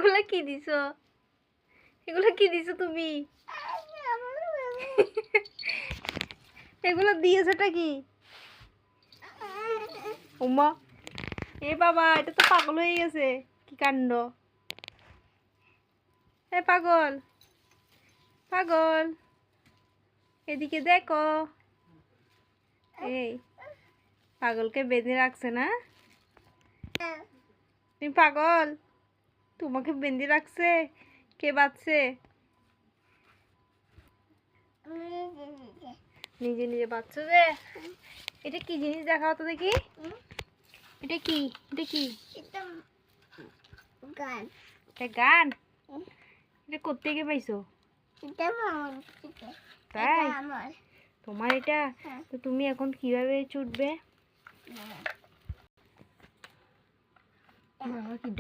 এগুলা কি দিছো? এগুলা কি দিছো তুমি? এগুলো দিয়েছেটা কি? উম্মা, এ বাবা, এটা তো পাগল হয়ে গেছে। কি কাণ্ড! এ পাগল, পাগল, এদিকে দেখো। এই পাগলকে বেঁধে রাখছে না? তুমি পাগল, তোমাকে বেঁধে রাখছে। কে বাঁধছে? নিজে নিজে বাঁধছো যে? এটা কি জিনিস দেখাও তো দেখি। এটা কি? এটা কি? গান। এটা গান? এটা কোত্থেকে পাইছো? তাই? তোমার এটা? তো তুমি এখন কিভাবে ছুটবে? বাবা, কি